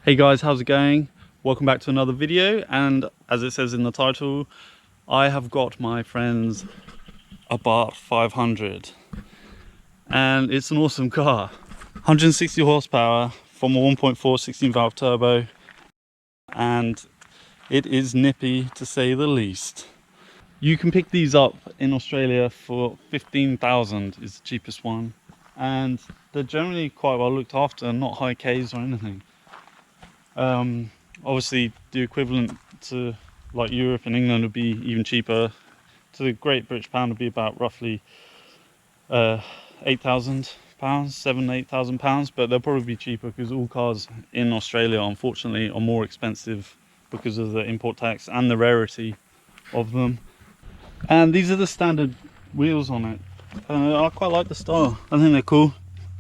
Hey guys, how's it going? Welcome back to another video, and as it says in the title, I have got my friend's Abarth 500 and it's an awesome car. 160 horsepower from a 1.4 16 valve turbo, and it is nippy to say the least. You can pick these up in Australia for 15,000 is the cheapest one, and they're generally quite well looked after, not high Ks or anything. Obviously the equivalent to like Europe and England would be even cheaper. To the Great British pound would be about roughly £8,000, £8,000, but they'll probably be cheaper because all cars in Australia unfortunately are more expensive because of the import tax and the rarity of them. And these are the standard wheels on it. I quite like the style. I think they're cool,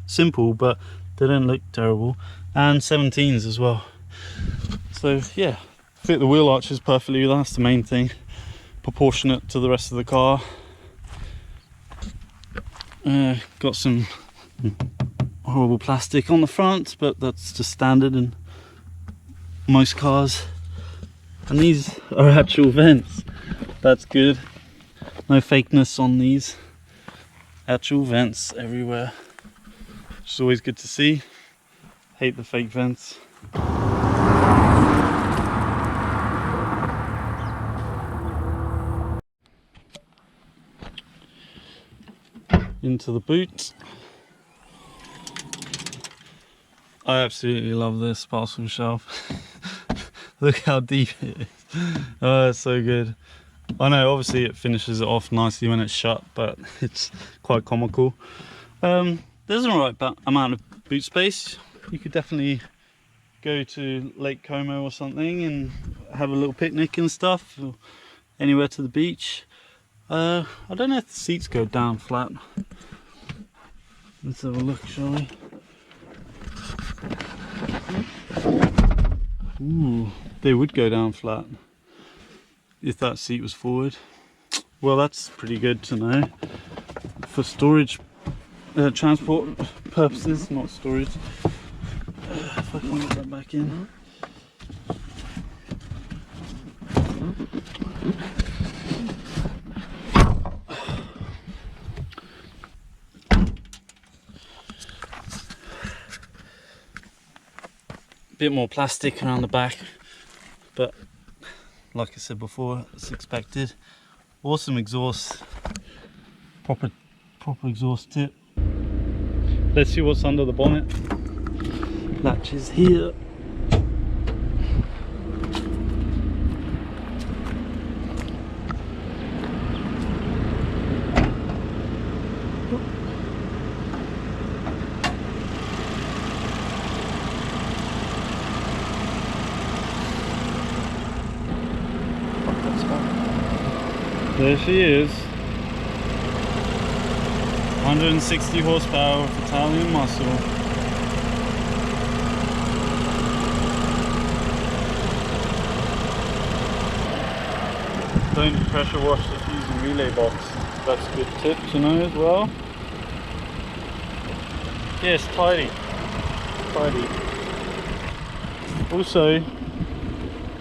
simple, but they don't look terrible, and 17s as well. So yeah, fit the wheel arches perfectly, that's the main thing. Proportionate to the rest of the car. Got some horrible plastic on the front, but that's just standard in most cars. And these are actual vents, that's good. No fakeness on these, actual vents everywhere, which is always good to see. Hate the fake vents. Into the boot. I absolutely love this parcel shelf. Look how deep it is. Oh, it's so good. I know obviously it finishes it off nicely when it's shut, but it's quite comical. There's an alright amount of boot space. You could definitely go to Lake Como or something and have a little picnic and stuff, or anywhere to the beach. I don't know if the seats go down flat. Let's have a look, shall we? Ooh, they would go down flat if that seat was forward. Well, that's pretty good to know for storage, transport purposes, not storage. If I can get that back in. Bit more plastic around the back, but like I said before, it's expected. Awesome exhaust, proper exhaust tip. Let's see what's under the bonnet. Latches here. There she is. 160 horsepower of Italian muscle. Don't pressure wash the fuse and relay box. That's a good tip to know as well. Yes, tidy. Also,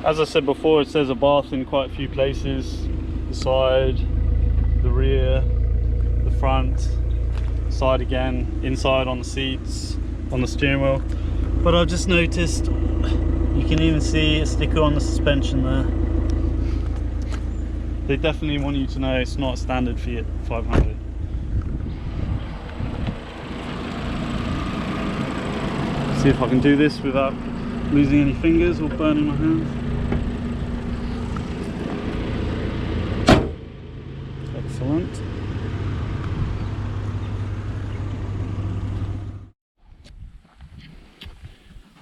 as I said before, it says Abarth in quite a few places. The side, the rear, the front, side again, inside on the seats, on the steering wheel. But I've just noticed you can even see a sticker on the suspension there. They definitely want you to know it's not a standard Fiat 500. See if I can do this without losing any fingers or burning my hands. Excellent.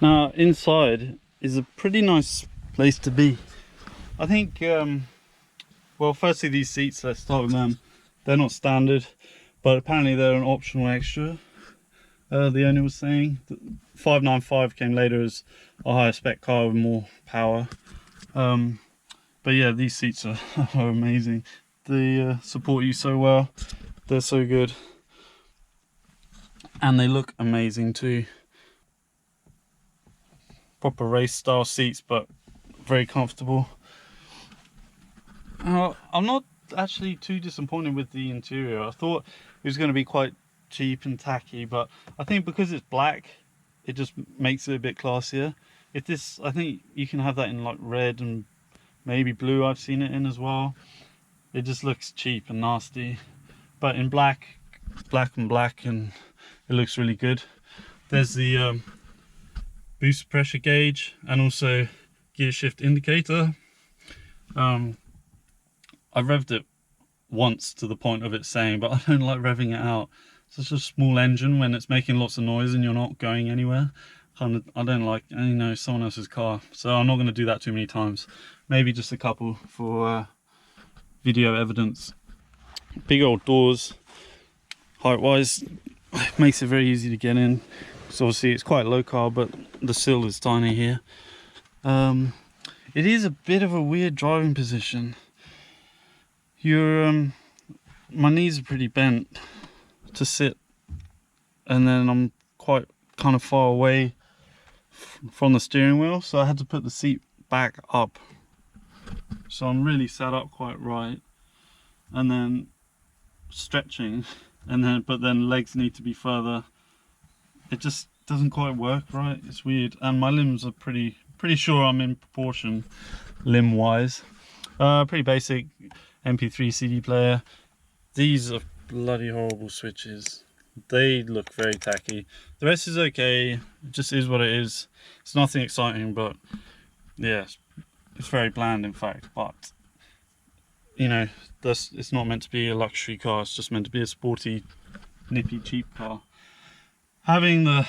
Now inside is a pretty nice place to be. I think well, firstly these seats, let's start with them. They're not standard, but apparently they're an optional extra. The owner was saying that 595 came later as a higher spec car with more power. But yeah, these seats are amazing. They support you so well. They're so good, and they look amazing too. proper race style seats, but very comfortable. I'm not actually too disappointed with the interior. I thought it was going to be quite cheap and tacky, but I think because it's black, it just makes it a bit classier. If this, I think you can have that in like red and maybe blue. I've seen it in as well. It just looks cheap and nasty, but in black and black, and it looks really good. There's the boost pressure gauge and also gear shift indicator. I revved it once to the point of it saying, but I don't like revving it out. It's such a small engine when it's making lots of noise and you're not going anywhere. I don't like, someone else's car, so I'm not going to do that too many times. Maybe just a couple for video evidence. Big old doors, height wise, makes it very easy to get in. So obviously it's quite low car, but the sill is tiny here. It is a bit of a weird driving position. My knees are pretty bent to sit, and then I'm quite kind of far away from the steering wheel, so I had to put the seat back up, so I'm really sat up quite right, and then stretching, but then legs need to be further. It just doesn't quite work right. It's weird, and my limbs are pretty sure I'm in proportion limb wise. Pretty basic MP3 CD player. These are bloody horrible switches. They look very tacky. The rest is okay, it just is what it is. It's nothing exciting, but yeah, it's very bland in fact. But it's not meant to be a luxury car, it's just meant to be a sporty, nippy, cheap car. Having the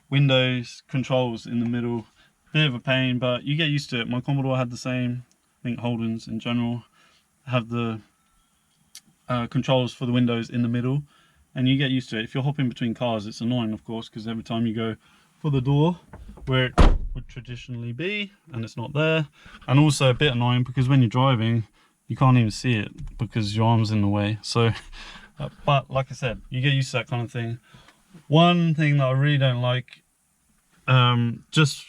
windows controls in the middle, bit of a pain, but you get used to it. My Commodore had the same. I think Holden's in general have the controls for the windows in the middle, and you get used to it. If you're hopping between cars, it's annoying, of course, because every time you go for the door where it would traditionally be and it's not there, and also a bit annoying because when you're driving you can't even see it because your arm's in the way. So but like I said, you get used to that kind of thing. One thing that I really don't like, just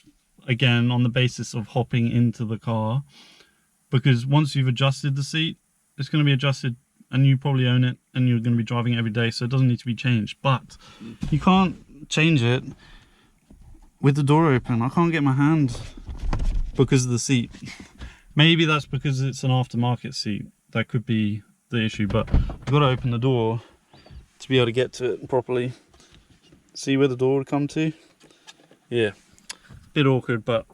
again on the basis of hopping into the car, because once you've adjusted the seat, it's going to be adjusted and you probably own it and you're going to be driving it every day, so it doesn't need to be changed. But you can't change it with the door open. I can't get my hand because of the seat. Maybe that's because it's an aftermarket seat. That could be the issue, but I've got to open the door to be able to get to it properly. See where the door would come to? Yeah, bit awkward, but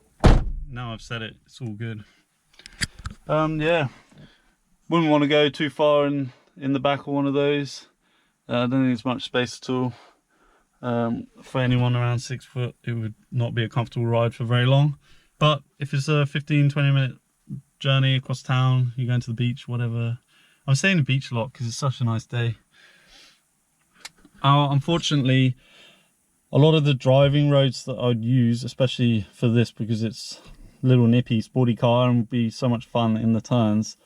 now I've said it, it's all good. Yeah, wouldn't want to go too far in the back of one of those. I don't think there's much space at all. For anyone around 6 foot, it would not be a comfortable ride for very long. But if it's a 15-20 minute journey across town, you're going to the beach, whatever. I'm saying the beach a lot because it's such a nice day. Unfortunately, a lot of the driving roads that I'd use, especially for this because it's a little nippy sporty car and would be so much fun in the turns,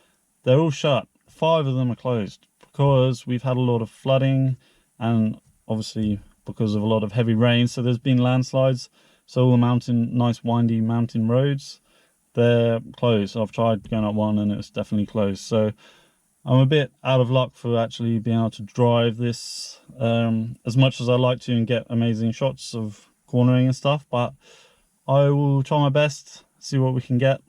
they're all shut. 5 of them are closed because we've had a lot of flooding and obviously because of a lot of heavy rain, so there's been landslides. So all the nice windy mountain roads, they're closed. I've tried going up one and it's definitely closed. So I'm a bit out of luck for actually being able to drive this as much as I like to and get amazing shots of cornering and stuff, but I will try my best, see what we can get.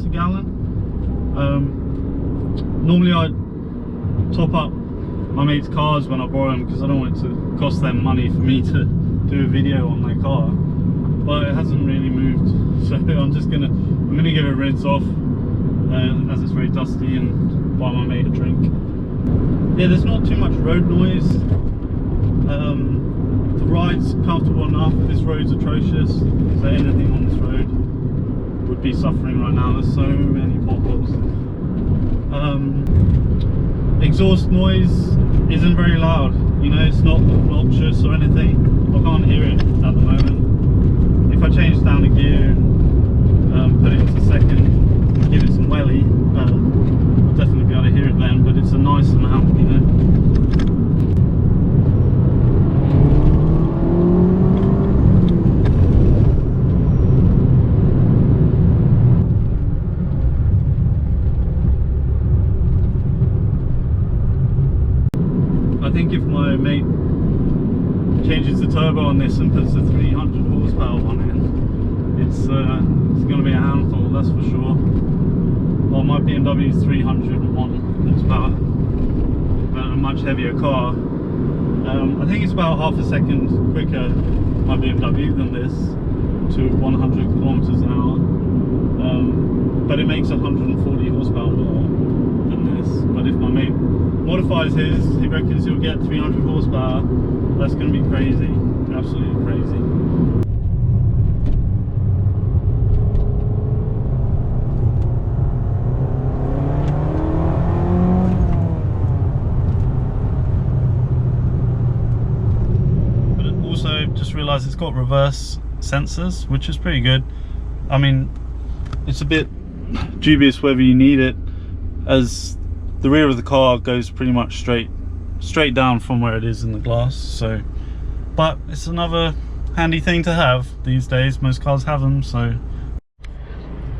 a gallon. Normally I top up my mates' cars when I borrow them because I don't want it to cost them money for me to do a video on their car, but it hasn't really moved, so I'm gonna give it a rinse off as it's very dusty, and buy my mate a drink. Yeah, there's not too much road noise. The ride's comfortable enough. This road's atrocious, so anything on this road would be suffering right now. There's so many potholes. Exhaust noise isn't very loud, you know, it's not obnoxious or anything. I can't hear it at the moment. If I change down the gear and put it into second, give it some welly, I'll definitely be able to hear it then, but it's a nice amount, you know. I think if my mate changes the turbo on this and puts the 300 horsepower one in, it's going to be a handful, that's for sure. Well, my BMW is 301 horsepower, but a much heavier car. I think it's about half a second quicker, my BMW, than this, to 100 kilometers an hour. But it makes 140 horsepower more than this. But if my mate modifies his, he reckons he'll get 300 horsepower. That's going to be crazy, absolutely crazy. But also just realised it's got reverse sensors, which is pretty good. I mean, it's a bit dubious whether you need it, as the rear of the car goes pretty much straight down from where it is in the glass. So, but it's another handy thing to have these days. Most cars have them. So,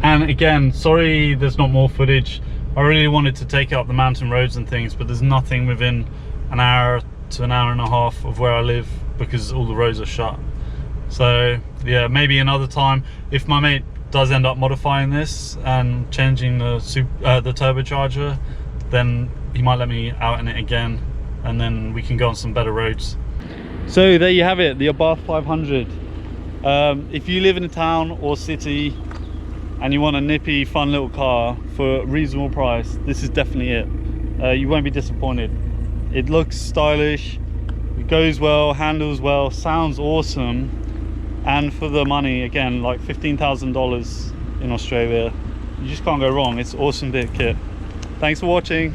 and again, sorry there's not more footage. I really wanted to take out the mountain roads and things, but there's nothing within an hour to an hour and a half of where I live because all the roads are shut. So yeah, maybe another time, if my mate does end up modifying this and changing the turbocharger, then he might let me out in it again, and then we can go on some better roads. So there you have it, the Abarth 500. If you live in a town or city and you want a nippy, fun little car for a reasonable price, this is definitely it. You won't be disappointed. It looks stylish, it goes well, handles well, sounds awesome, and for the money, again, like $15,000 in Australia, you just can't go wrong. It's awesome bit of kit. Thanks for watching.